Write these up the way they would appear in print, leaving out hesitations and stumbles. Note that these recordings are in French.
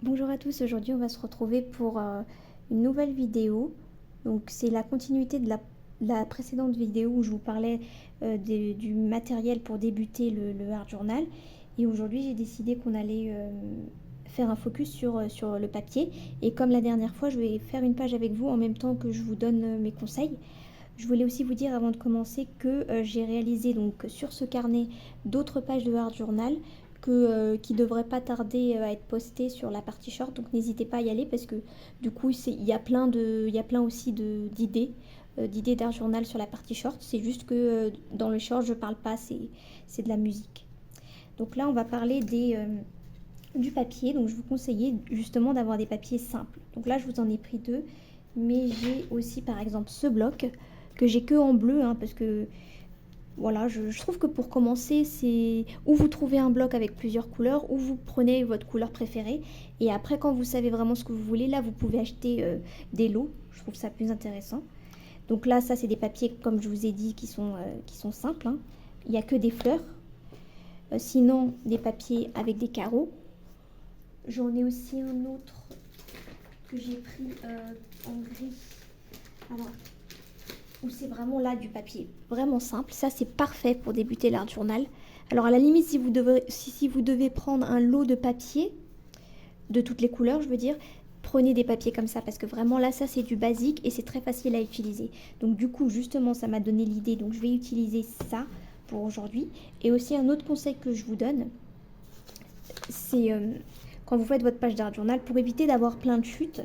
Bonjour à tous, aujourd'hui on va se retrouver pour une nouvelle vidéo. Donc c'est la continuité de la précédente vidéo où je vous parlais du matériel pour débuter le Art Journal. Et aujourd'hui j'ai décidé qu'on allait faire un focus sur le papier. Et comme la dernière fois, je vais faire une page avec vous en même temps que je vous donne mes conseils. Je voulais aussi vous dire avant de commencer que j'ai réalisé donc sur ce carnet d'autres pages de Art Journal qui ne devraient pas tarder à être postées sur la partie short. Donc n'hésitez pas à y aller parce que du coup il y a plein aussi d'idées d'Art Journal sur la partie short. C'est juste que dans le short je parle pas, c'est de la musique. Donc là on va parler du papier. Donc je vous conseillais justement d'avoir des papiers simples. Donc là je vous en ai pris deux. Mais j'ai aussi par exemple ce bloc que j'ai que en bleu parce que voilà, je trouve que pour commencer, c'est ou vous trouvez un bloc avec plusieurs couleurs ou vous prenez votre couleur préférée et après quand vous savez vraiment ce que vous voulez, là vous pouvez acheter des lots, je trouve ça plus intéressant. Donc là ça c'est des papiers comme je vous ai dit qui sont simples, hein. Il n'y a que des fleurs. Sinon des papiers avec des carreaux. J'en ai aussi un autre que j'ai pris en gris. Alors où c'est vraiment là du papier vraiment simple. Ça, c'est parfait pour débuter l'art journal. Alors, à la limite, si vous devez prendre un lot de papier, de toutes les couleurs, je veux dire, prenez des papiers comme ça parce que vraiment là, ça, c'est du basique et c'est très facile à utiliser. Donc, du coup, justement, ça m'a donné l'idée. Donc, je vais utiliser ça pour aujourd'hui. Et aussi, un autre conseil que je vous donne, c'est quand vous faites votre page d'art journal, pour éviter d'avoir plein de chutes,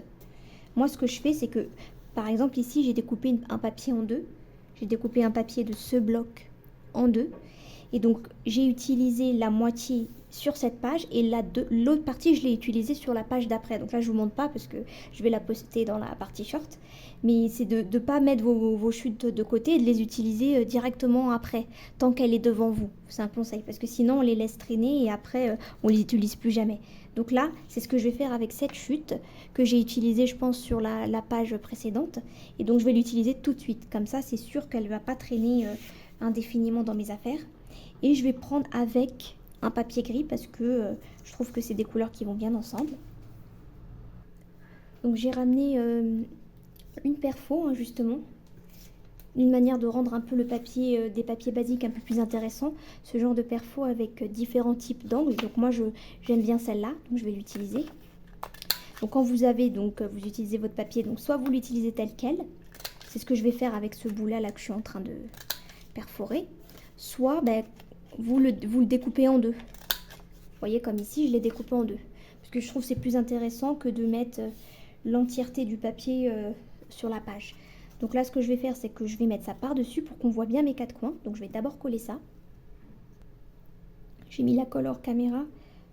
moi, ce que je fais, c'est que, par exemple, ici, j'ai découpé un papier en deux. J'ai découpé un papier de ce bloc en deux. Et donc, j'ai utilisé la moitié sur cette page et l'autre partie, je l'ai utilisée sur la page d'après. Donc là, je ne vous montre pas parce que je vais la poster dans la partie short. Mais c'est de ne pas mettre vos chutes de côté et de les utiliser directement après, tant qu'elle est devant vous. C'est un conseil parce que sinon, on les laisse traîner et après, on les utilise plus jamais. Donc là, c'est ce que je vais faire avec cette chute que j'ai utilisée, je pense, sur la page précédente. Et donc, je vais l'utiliser tout de suite. Comme ça, c'est sûr qu'elle ne va pas traîner indéfiniment dans mes affaires. Et je vais prendre avec un papier gris parce que je trouve que c'est des couleurs qui vont bien ensemble. Donc j'ai ramené une perfo justement, une manière de rendre un peu le papier, des papiers basiques un peu plus intéressant. Ce genre de perfo avec différents types d'angles. Donc moi j'aime bien celle-là, donc je vais l'utiliser. Donc quand vous utilisez votre papier, donc soit vous l'utilisez tel quel, c'est ce que je vais faire avec ce bout-là là que je suis en train de perforer, soit vous le découpez en deux. Vous voyez, comme ici, je l'ai découpé en deux. Parce que je trouve que c'est plus intéressant que de mettre l'entièreté du papier sur la page. Donc là, ce que je vais faire, c'est que je vais mettre ça par-dessus pour qu'on voit bien mes quatre coins. Donc je vais d'abord coller ça. J'ai mis la color caméra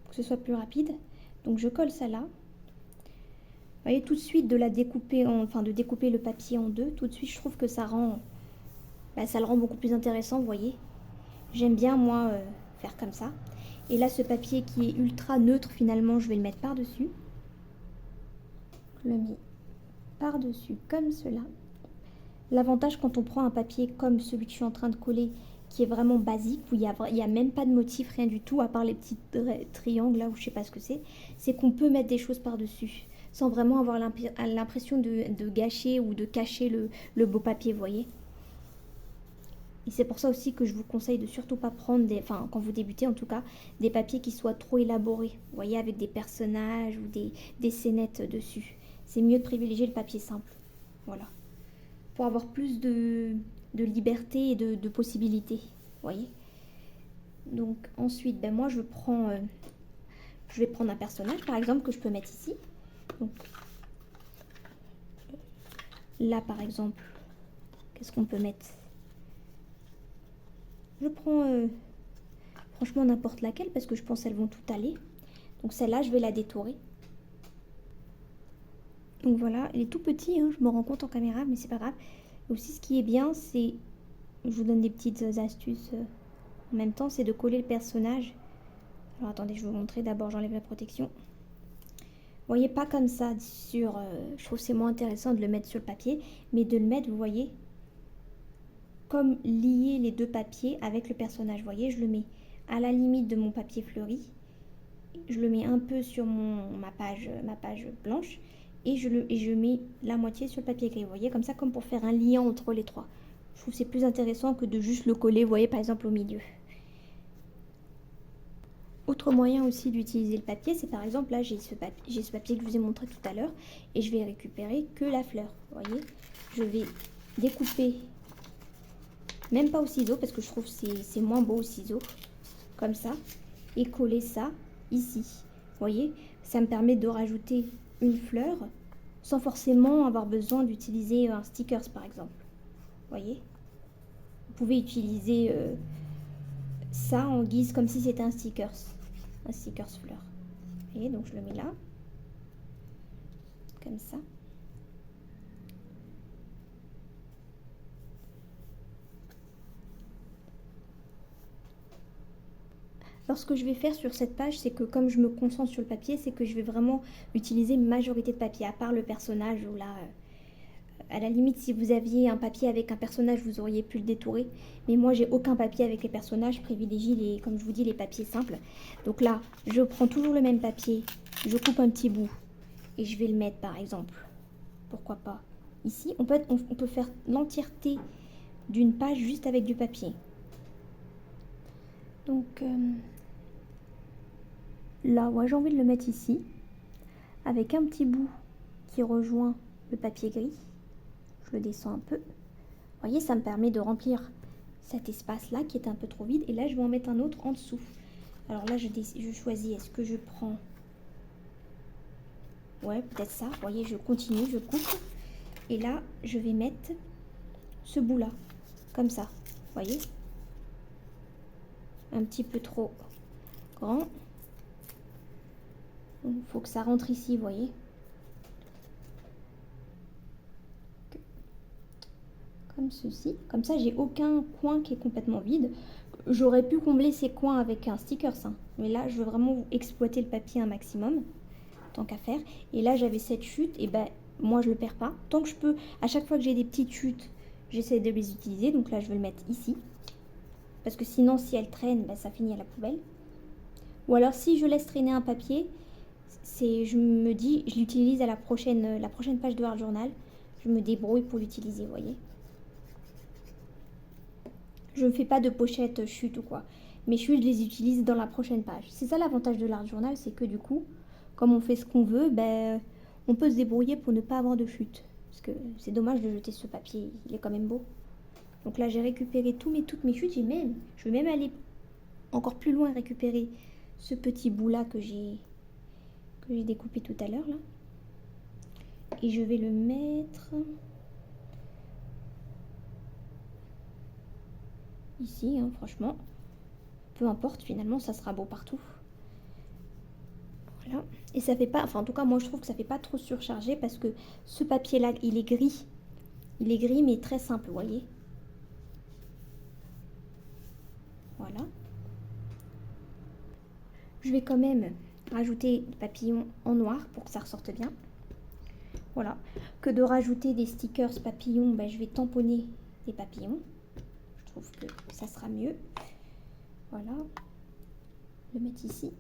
pour que ce soit plus rapide. Donc je colle ça là. Vous voyez, tout de suite, de découper le papier en deux, tout de suite, je trouve que ça le rend beaucoup plus intéressant, vous voyez. J'aime bien, moi, faire comme ça. Et là, ce papier qui est ultra neutre, finalement, je vais le mettre par-dessus. Je le mets par-dessus, comme cela. L'avantage quand on prend un papier comme celui que je suis en train de coller, qui est vraiment basique, où il n'y a même pas de motif, rien du tout, à part les petits triangles là, où je sais pas ce que c'est qu'on peut mettre des choses par-dessus, sans vraiment avoir l'impression de gâcher ou de cacher le beau papier, vous voyez. Et c'est pour ça aussi que je vous conseille de surtout pas prendre, quand vous débutez en tout cas, des papiers qui soient trop élaborés. Vous voyez, avec des personnages ou des scénettes dessus. C'est mieux de privilégier le papier simple. Voilà. Pour avoir plus de liberté et de possibilités. Vous voyez. Donc ensuite, moi je vais prendre un personnage par exemple que je peux mettre ici. Donc là par exemple, qu'est-ce qu'on peut mettre? Je prends franchement n'importe laquelle parce que je pense qu'elles vont tout aller. Donc celle-là, je vais la détourer. Donc voilà, elle est tout petit, je me rends compte en caméra, mais c'est pas grave. Aussi, ce qui est bien, c'est, je vous donne des petites astuces en même temps, c'est de coller le personnage. Alors attendez, je vais vous montrer. D'abord, j'enlève la protection. Vous voyez, pas comme ça sur... je trouve que c'est moins intéressant de le mettre sur le papier, mais de le mettre, vous voyez, comme lier les deux papiers avec le personnage. Vous voyez, je le mets à la limite de mon papier fleuri. je le mets un peu sur ma page blanche et je mets la moitié sur le papier gris. Vous voyez, comme ça, comme pour faire un lien entre les trois. Je trouve que c'est plus intéressant que de juste le coller, vous voyez, par exemple au milieu. Autre moyen aussi d'utiliser le papier, c'est par exemple, là j'ai ce papier que je vous ai montré tout à l'heure et je vais récupérer que la fleur. Vous voyez, je vais découper, même pas au ciseau parce que je trouve que c'est moins beau au ciseau, comme ça, et coller ça ici. Vous voyez, ça me permet de rajouter une fleur sans forcément avoir besoin d'utiliser un stickers par exemple. Vous voyez, vous pouvez utiliser ça en guise comme si c'était un stickers fleur. Vous voyez, donc je le mets là, comme ça. Alors ce que je vais faire sur cette page, c'est que comme je me concentre sur le papier, c'est que je vais vraiment utiliser une majorité de papier, à part le personnage où là, à la limite, si vous aviez un papier avec un personnage, vous auriez pu le détourer. Mais moi, j'ai aucun papier avec les personnages, je privilégie comme je vous dis, les papiers simples. Donc là, je prends toujours le même papier, je coupe un petit bout et je vais le mettre par exemple, pourquoi pas, ici. On peut faire l'entièreté d'une page juste avec du papier. Donc là, ouais, j'ai envie de le mettre ici, avec un petit bout qui rejoint le papier gris. Je le descends un peu. Vous voyez, ça me permet de remplir cet espace-là qui est un peu trop vide. Et là, je vais en mettre un autre en dessous. Alors là, je choisis, est-ce que je prends... Ouais, peut-être ça. Vous voyez, je continue, je coupe. Et là, je vais mettre ce bout-là, comme ça. Vous voyez, un petit peu trop grand. Il faut que ça rentre ici, vous voyez. Comme ceci. Comme ça, j'ai aucun coin qui est complètement vide. J'aurais pu combler ces coins avec un sticker, hein. Mais là, je veux vraiment exploiter le papier un maximum, tant qu'à faire. Et là, j'avais cette chute, et ben, moi, je le perds pas. Tant que je peux, à chaque fois que j'ai des petites chutes, j'essaie de les utiliser. Donc là, je vais le mettre ici. Parce que sinon, si elle traîne, ben, ça finit à la poubelle. Ou alors, si je laisse traîner un papier, je me dis, je l'utilise à la prochaine page de Art Journal. Je me débrouille pour l'utiliser, vous voyez. Je ne fais pas de pochette chute ou quoi. Mes chutes, je les utilise dans la prochaine page. C'est ça l'avantage de l'Art Journal, c'est que du coup, comme on fait ce qu'on veut, ben, on peut se débrouiller pour ne pas avoir de chute. Parce que c'est dommage de jeter ce papier, il est quand même beau. Donc là, j'ai récupéré toutes mes chutes. Je vais même aller encore plus loin et récupérer ce petit bout-là que j'ai découpé tout à l'heure. Là. Et je vais le mettre... ici, hein, franchement, peu importe, finalement, ça sera beau partout. Voilà. Et ça fait pas, enfin en tout cas, moi je trouve que ça fait pas trop surchargé parce que ce papier-là, il est gris. Il est gris, mais très simple, vous voyez. Voilà. Je vais quand même rajouter des papillons en noir pour que ça ressorte bien. Voilà. Que de rajouter des stickers papillons, ben, je vais tamponner des papillons. Je trouve que ça sera mieux. Voilà. Le mettre ici.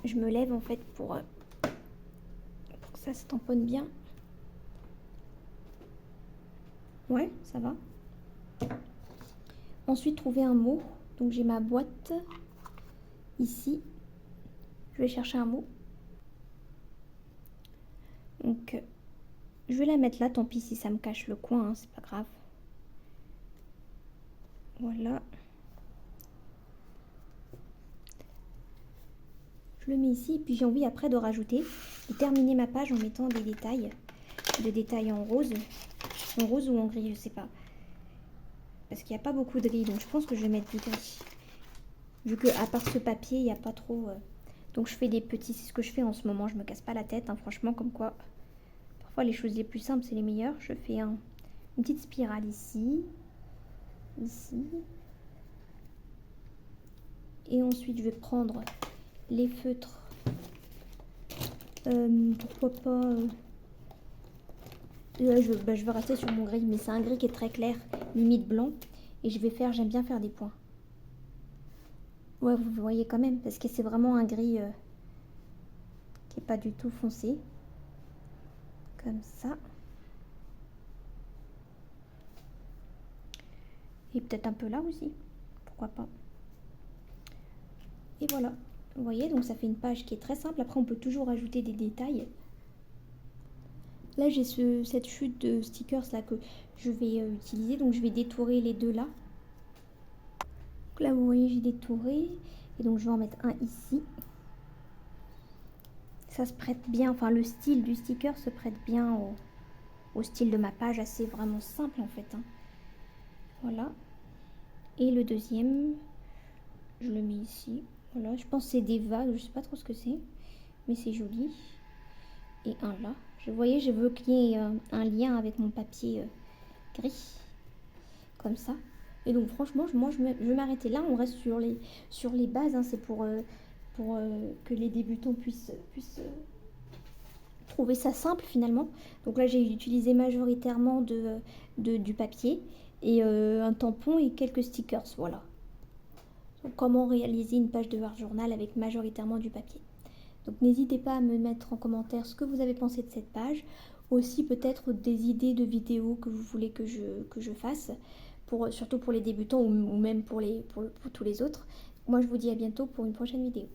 Je me lève en fait pour que ça se tamponne bien. Ouais, ça va. Ensuite, trouver un mot. Donc j'ai ma boîte ici. Je vais chercher un mot. Donc je vais la mettre là, tant pis si ça me cache le coin, hein, c'est pas grave. Voilà. Je le mets ici et puis j'ai envie après de rajouter, de terminer ma page en mettant des détails en rose ou en gris, je sais pas. Parce qu'il n'y a pas beaucoup de gris, donc je pense que je vais mettre du gris. Vu que à part ce papier, il n'y a pas trop... Donc je fais des petits, c'est ce que je fais en ce moment, je me casse pas la tête, hein, franchement, comme quoi... Parfois les choses les plus simples, c'est les meilleures. Je fais une petite spirale ici. Ici. Et ensuite, je vais prendre les feutres. Pourquoi pas... je vais rester sur mon gris, mais c'est un gris qui est très clair, limite blanc. Et je vais faire, j'aime bien faire des points. Ouais, vous voyez quand même, parce que c'est vraiment un gris qui est pas du tout foncé. Comme ça. Et peut-être un peu là aussi. Pourquoi pas. Et voilà. Vous voyez, donc ça fait une page qui est très simple. Après, on peut toujours ajouter des détails. Là, j'ai cette chute de stickers là que je vais utiliser. Donc, je vais détourer les deux là. Donc là, vous voyez, j'ai détouré. Et donc, je vais en mettre un ici. Ça se prête bien. Enfin, le style du sticker se prête bien au style de ma page. Assez vraiment simple en fait. Hein. Voilà. Et le deuxième, je le mets ici. Voilà, je pense que c'est des vagues. Je sais pas trop ce que c'est. Mais c'est joli. Et un là. Vous voyez, je veux qu'il y ait un lien avec mon papier gris. Comme ça. Et donc franchement, moi je vais m'arrêter là. On reste sur les bases. Hein. C'est pour que les débutants puissent trouver ça simple finalement. Donc là, j'ai utilisé majoritairement du papier et un tampon et quelques stickers. Voilà. Donc, comment réaliser une page de Word Journal avec majoritairement du papier. Donc n'hésitez pas à me mettre en commentaire ce que vous avez pensé de cette page. Aussi peut-être des idées de vidéos que vous voulez que je fasse. Surtout pour les débutants ou même pour tous les autres. Moi je vous dis à bientôt pour une prochaine vidéo.